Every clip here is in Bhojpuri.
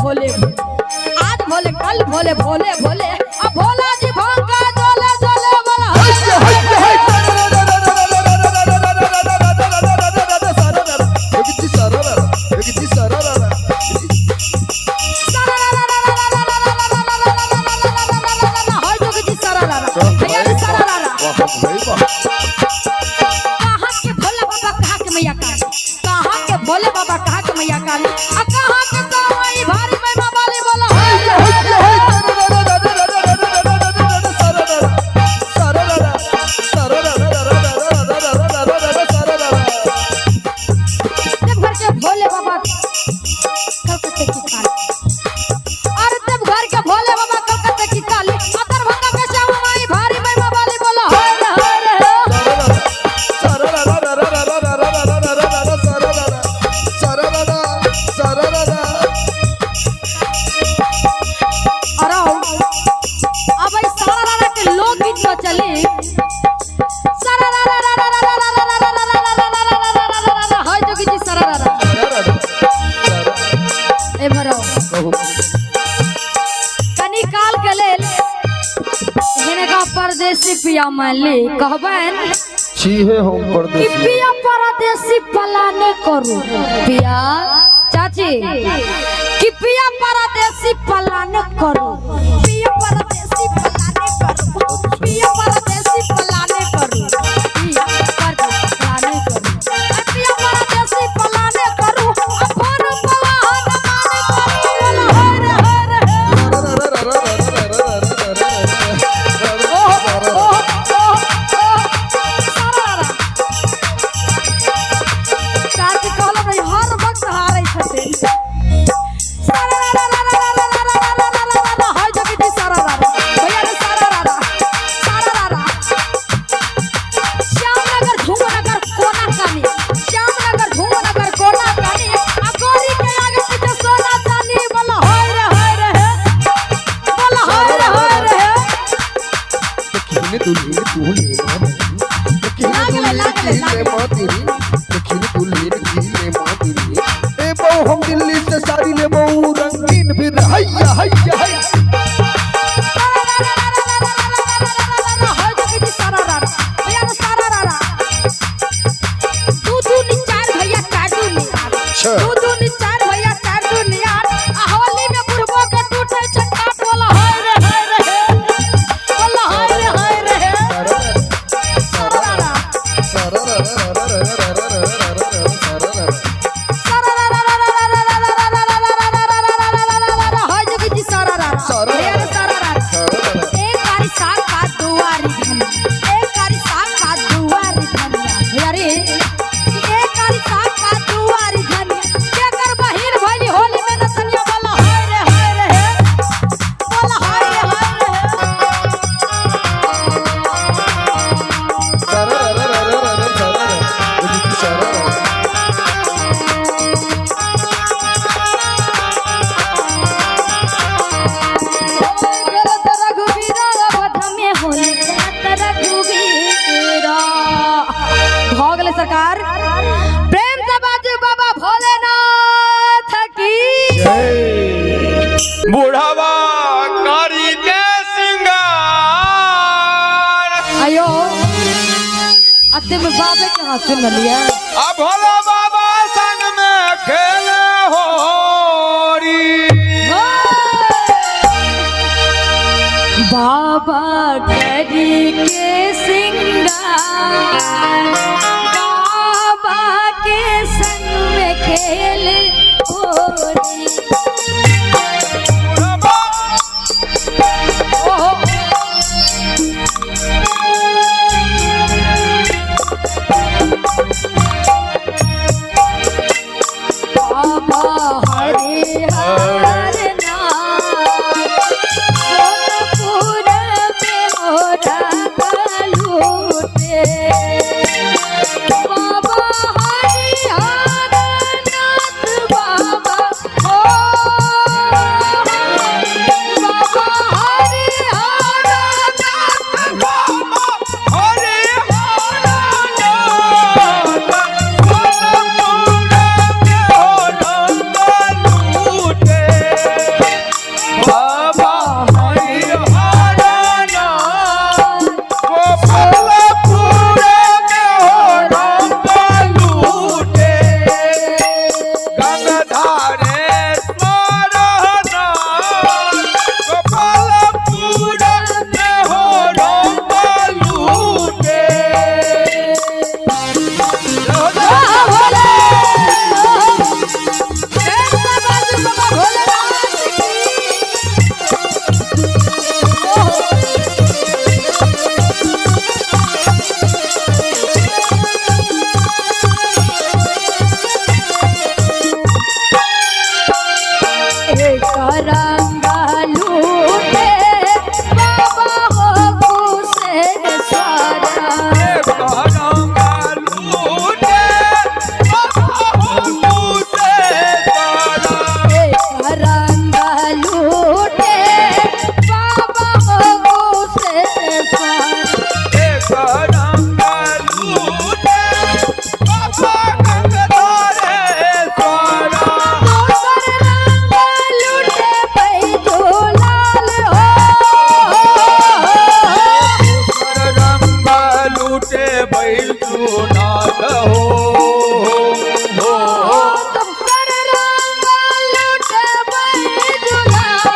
भोले आज भोले कल भोले भोले भोले अब भोला जी भांगा जोले जोले बोला भोले बाबा कहा के मैया काली आ कहा के सवाई भारी में बाबा ले बोला जब घर के भोले बाबा कलकत्ते की काली और जब घर के भोले बाबा कलकत्ते की काली अतर भंगा के सवाई भारी में बाबा ले बोला परदेसी पिया माली कहबन छीहे हम परदेसी पिया परदेसी पलाने करू पिया चाची कि पिया परदेसी पलाने करू पिया परदेसी पलाने करू पिया परदेसी पलाने करू पिया पलाने करू पिया परदेसी पलाने करू अपन पवाहन माने करू हरे हरे हम दिल्ली से साड़ी ले बहु रंगीन फिर हैया हैया हैया सरकार प्रेम से बाजू बाबा भोलेनाथ की बुढ़ावा कारी के सिंगार आयो अते में बाबे के हाथ सुन लिया अब भोला बाबा संग में खेले होरी बाबा कारी के सिंगार के संग में खेल होरी बाबा हरे हर नाम सोनपुर में हो रहा लूटे बैल चुनाद हो तुम कर रंगा लूटे बैजुलाल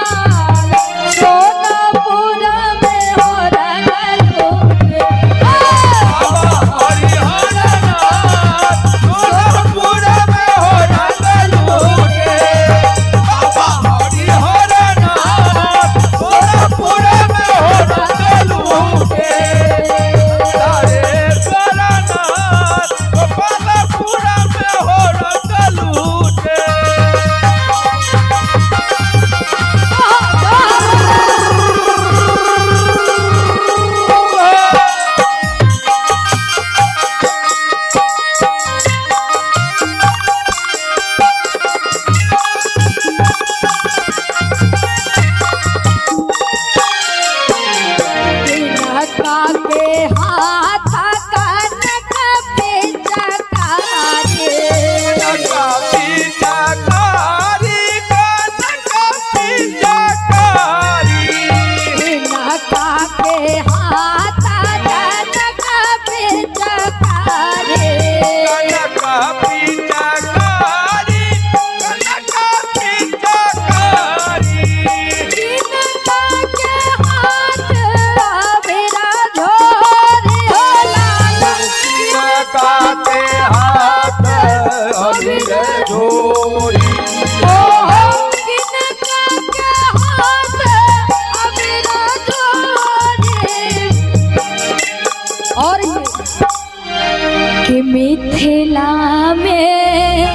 सोनापुर में हो रंग लूटे और ये कि मिथिला में